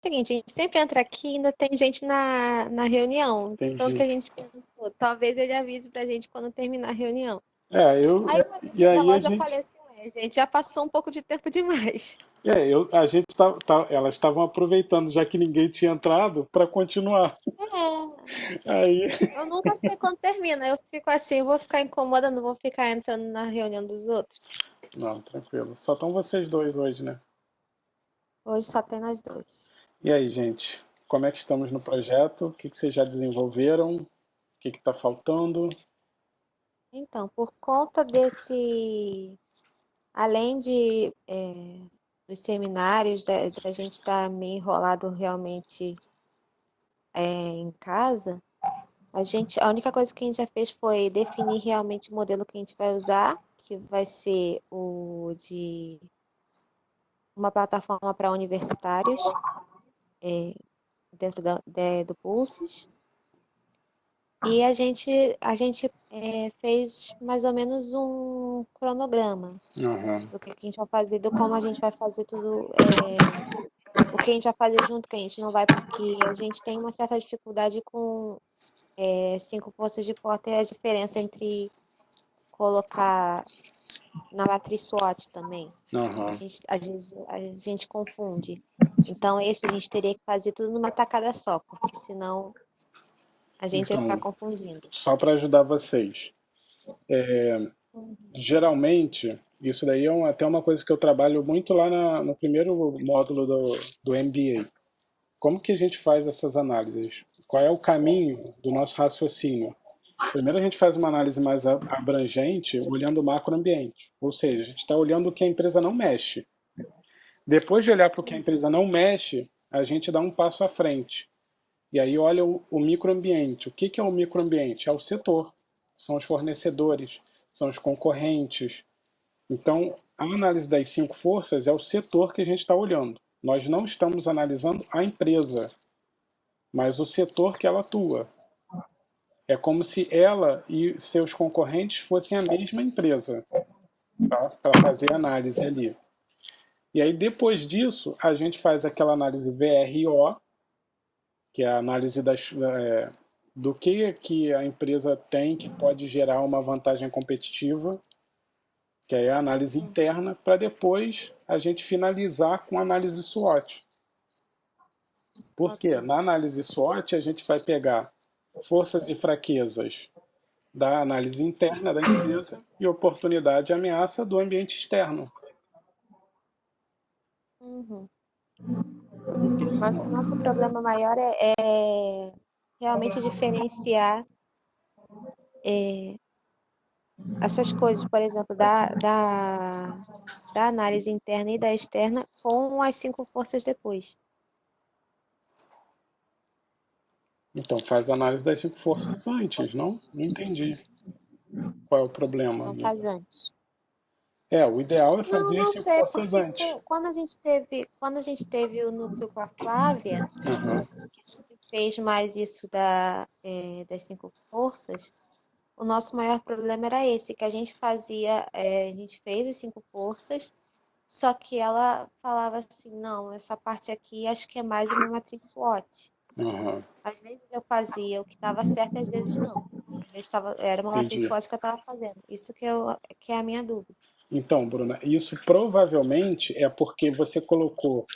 Seguinte, a gente sempre entra aqui e ainda tem gente na reunião. Então, o que Entendi. a gente pensou? Talvez ele avise pra gente quando terminar a reunião. É, Aí o e amigo da aí a loja gente, faleceu, gente, já passou um pouco de tempo demais. a gente elas estavam aproveitando, já que ninguém tinha entrado, para continuar. É, Aí, eu nunca sei quando termina. Eu fico assim, eu vou ficar incomodando, não vou ficar entrando na reunião dos outros. não, tranquilo. Só estão vocês dois hoje, né? Hoje só tem nós dois. E aí, gente, como é que estamos no projeto? O que que vocês já desenvolveram? O que está faltando? Então, por conta desse, além de dos seminários, da gente estar meio enrolado realmente em casa, a única coisa que a gente já fez foi definir realmente o modelo que a gente vai usar, que vai ser o de uma plataforma para universitários dentro do Pulses. E a gente fez mais ou menos um cronograma Aham. do que a gente vai fazer, do como a gente vai fazer tudo, o que a gente vai fazer junto, que a gente não vai, porque a gente tem uma certa dificuldade com cinco forças de porta e a diferença entre colocar na matriz SWOT também. Aham. A gente confunde. Então, esse a gente teria que fazer tudo numa tacada só, porque senão a gente ia ficar Então, confundindo. só para ajudar vocês. Geralmente, isso daí é até uma coisa que eu trabalho muito lá no primeiro módulo do MBA. Como que a gente faz essas análises? Qual é o caminho do nosso raciocínio? Primeiro a gente faz uma análise mais abrangente, olhando o macroambiente. Ou seja, a gente está olhando o que a empresa não mexe. Depois de olhar para o que a empresa não mexe, a gente dá um passo à frente. E aí olha o microambiente. O que é o microambiente? É o setor, são os fornecedores, são os concorrentes. Então, a análise das cinco forças é o setor que a gente está olhando. Nós não estamos analisando a empresa, mas o setor que ela atua. É como se ela e seus concorrentes fossem a mesma empresa, tá? Para fazer análise ali. E aí, depois disso, a gente faz aquela análise VRO, que é a análise do que a empresa tem que pode gerar uma vantagem competitiva, que é a análise interna, para depois a gente finalizar com a análise SWOT. Por quê? Ok. Na análise SWOT, a gente vai pegar forças e fraquezas da análise interna da empresa e oportunidade e ameaça do ambiente externo. Uhum. Então, Mas o nosso problema maior é realmente diferenciar essas coisas, por exemplo, da análise interna e da externa com as cinco forças depois. então faz a análise das cinco forças antes, não? Não entendi qual é o problema. Não faz antes. O ideal é Não, fazer as não cinco sei, forças porque antes. quando a gente teve o núcleo com a Flávia, Aham. que a gente fez mais isso das cinco forças, o nosso maior problema era esse, que a gente fazia, a gente fez as cinco forças, só que ela falava assim, não, essa parte aqui acho que é mais uma matriz SWOT. Aham. Às vezes eu fazia o que estava certo, às vezes não. Às vezes era uma matriz Entendi. SWOT que eu estava fazendo. Isso que é a minha dúvida. Então, Bruna, isso provavelmente é porque você colocou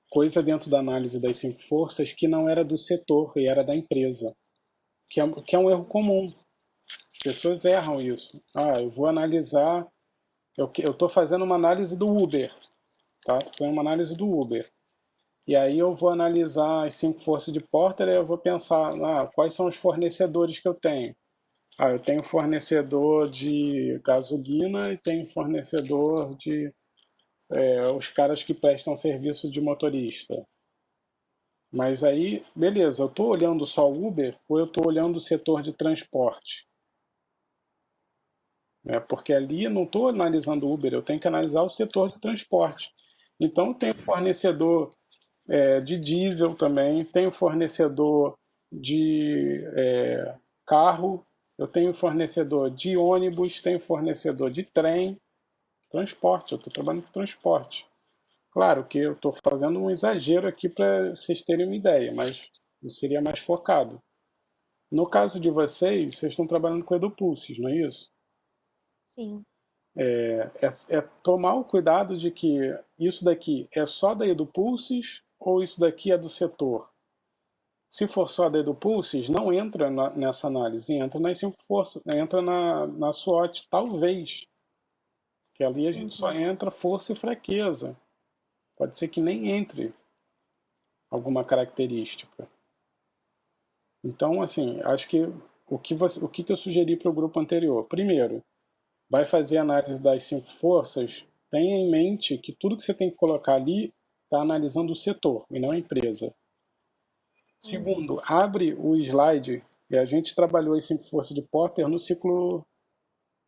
coisa dentro da análise das cinco forças que não era do setor e era da empresa, que é um erro comum. As pessoas erram isso. Ah, eu vou analisar. Eu estou fazendo uma análise do Uber, tá? Estou fazendo uma análise do Uber. E aí eu vou analisar as cinco forças de Porter e eu vou pensar, quais são os fornecedores que eu tenho. Ah, eu tenho fornecedor de gasolina e tenho fornecedor de os caras que prestam serviço de motorista. Mas aí, beleza, eu estou olhando só o Uber ou eu estou olhando o setor de transporte? Porque ali eu não estou analisando o Uber, eu tenho que analisar o setor de transporte. Então, tem fornecedor de diesel também, tem fornecedor de carro, eu tenho fornecedor de ônibus, tenho fornecedor de trem, transporte, eu estou trabalhando com transporte. Claro que eu estou fazendo um exagero aqui para vocês terem uma ideia, mas isso seria mais focado. No caso de vocês estão trabalhando com EduPulses, não é isso? Sim. É tomar o cuidado de que isso daqui é só da EduPulses ou isso daqui é do setor. Se for só da EduPulses, não entra nessa análise, entra nas cinco forças, entra na SWOT, talvez. Que ali a gente só Uhum. entra força e fraqueza. Pode ser que nem entre alguma característica. Então, assim, acho que o que eu sugeri para o grupo anterior? Primeiro, vai fazer a análise das cinco forças, tenha em mente que tudo que você tem que colocar ali está analisando o setor e não a empresa. Uhum. Segundo, abre o slide, e a gente trabalhou as cinco forças de Porter no ciclo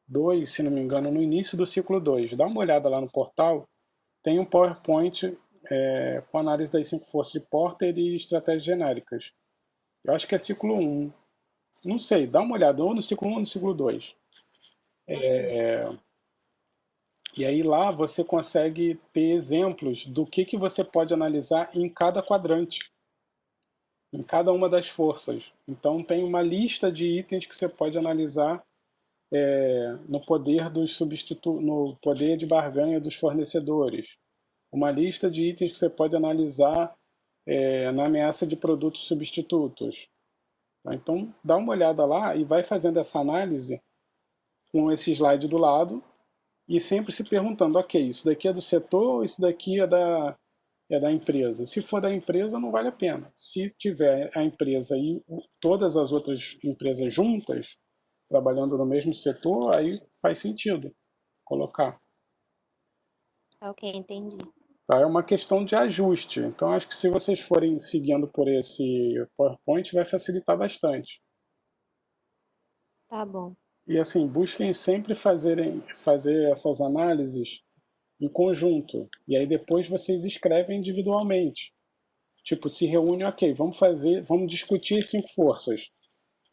2, se não me engano, no início do ciclo 2. Dá uma olhada lá no portal, tem um PowerPoint com análise das cinco forças de Porter e estratégias genéricas. Eu acho que é ciclo 1. Não sei, dá uma olhada, ou no ciclo 1 ou no ciclo 2. Ok. E aí lá você consegue ter exemplos do que você pode analisar em cada quadrante, em cada uma das forças. Então tem uma lista de itens que você pode analisar no poder dos no poder de barganha dos fornecedores. Uma lista de itens que você pode analisar na ameaça de produtos substitutos. Então dá uma olhada lá e vai fazendo essa análise com esse slide do lado e sempre se perguntando, ok, isso daqui é do setor ou isso daqui é da empresa? Se for da empresa, não vale a pena. Se tiver a empresa e todas as outras empresas juntas, trabalhando no mesmo setor, aí faz sentido colocar. Ok, entendi. Tá? É uma questão de ajuste. Então, acho que se vocês forem seguindo por esse PowerPoint, vai facilitar bastante. Tá bom. E assim, busquem sempre fazer essas análises em conjunto. E aí depois vocês escrevem individualmente. Tipo, se reúne, ok, vamos discutir as cinco forças.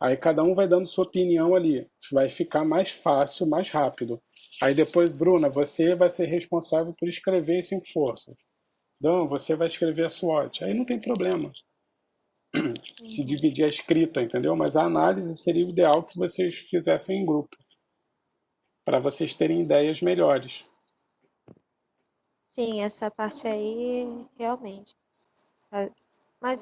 Aí cada um vai dando sua opinião ali. Vai ficar mais fácil, mais rápido. Aí depois, Bruna, você vai ser responsável por escrever as cinco forças. Dan, você vai escrever a SWOT. Aí não tem problema se Uhum. dividir a escrita, entendeu? Mas a análise seria o ideal que vocês fizessem em grupo, para vocês terem ideias melhores. Sim, essa parte aí, realmente. Ah, mas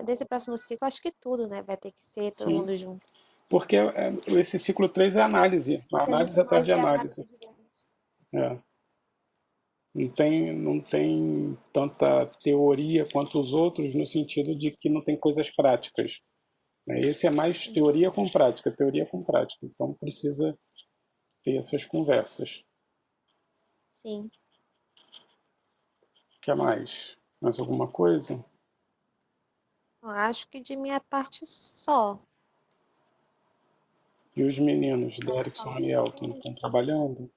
desse próximo ciclo, acho que tudo, né? Vai ter que ser todo Sim. mundo junto. Porque esse ciclo 3 é análise, a Ser análise muito atrás mais de de análise. análise direto. É. Não tem tanta teoria quanto os outros, no sentido de que não tem coisas práticas. Né? Esse é mais teoria com prática. Então precisa ter essas conversas. Sim. O que mais? Mais alguma coisa? Eu acho que de minha parte só. E os meninos, Só Derrickson falar e com Elton, ele. estão trabalhando?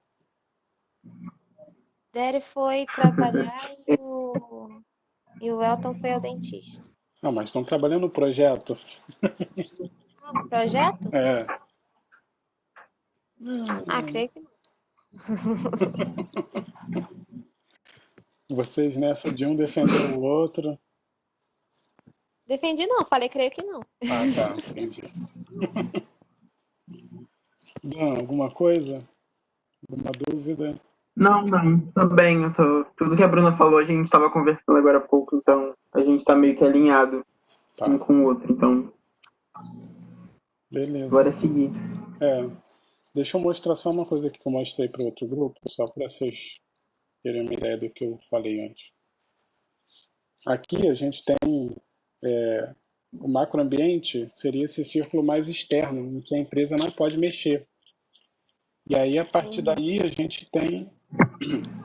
Derry foi trabalhar e o Elton foi ao dentista. Não, mas estão trabalhando no projeto. Ah, no projeto? É. Ah, creio que não. Vocês nessa de um defender o outro. Defendi não, falei creio que não. Ah, tá, entendi. Dan, alguma coisa? Alguma dúvida? Não, não, também, tudo que a Bruna falou, a gente estava conversando agora há pouco, então a gente está meio que alinhado um Tá, com o outro, então beleza. bora seguir. É, deixa eu mostrar só uma coisa aqui que eu mostrei para o outro grupo, só para vocês terem uma ideia do que eu falei antes. Aqui a gente tem o macroambiente, seria esse círculo mais externo, em que a empresa não pode mexer. E aí, a partir Uhum. daí, a gente tem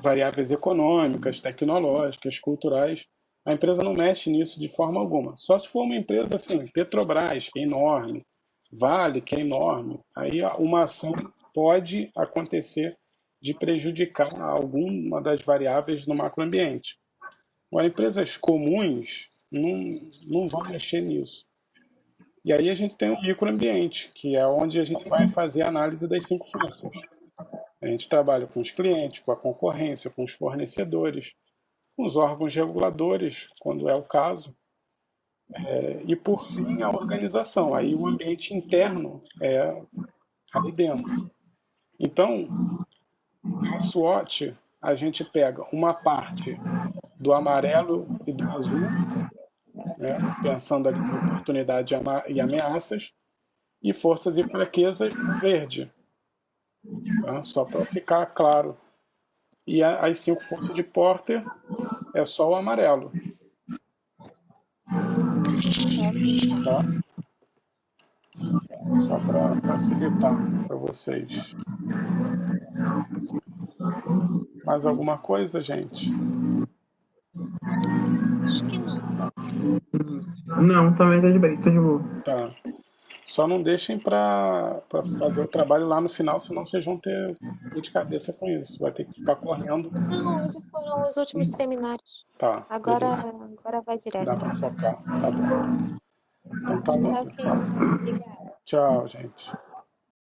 variáveis econômicas, tecnológicas, culturais. A empresa não mexe nisso de forma alguma. Só se for uma empresa assim, Petrobras, que é enorme, Vale, que é enorme, aí uma ação pode acontecer de prejudicar alguma das variáveis no macroambiente. Agora, empresas comuns não vão mexer nisso. E aí a gente tem o microambiente, que é onde a gente vai fazer a análise das cinco forças. A gente trabalha com os clientes, com a concorrência, com os fornecedores, com os órgãos reguladores, quando é o caso. E, por fim, a organização. Aí o ambiente interno é ali dentro. Então, a SWOT, a gente pega uma parte do amarelo e do azul, né, pensando ali em oportunidade e ameaças, e forças e fraquezas no verde, tá? Só para ficar claro. E as 5 forças de Porter é só o amarelo, tá? Só para facilitar para vocês. Mais alguma coisa, gente? Acho que não. Não, também tá de bem, tô de boa. Tá. Só não deixem para fazer o trabalho lá no final, senão vocês vão ter dor de cabeça com isso. Vai ter que ficar correndo. Não, hoje foram os últimos seminários. Tá, Agora, beleza. agora vai direto. Dá para focar. Tá bom. Então tá bom, Ok, pessoal. obrigada. Tchau, gente.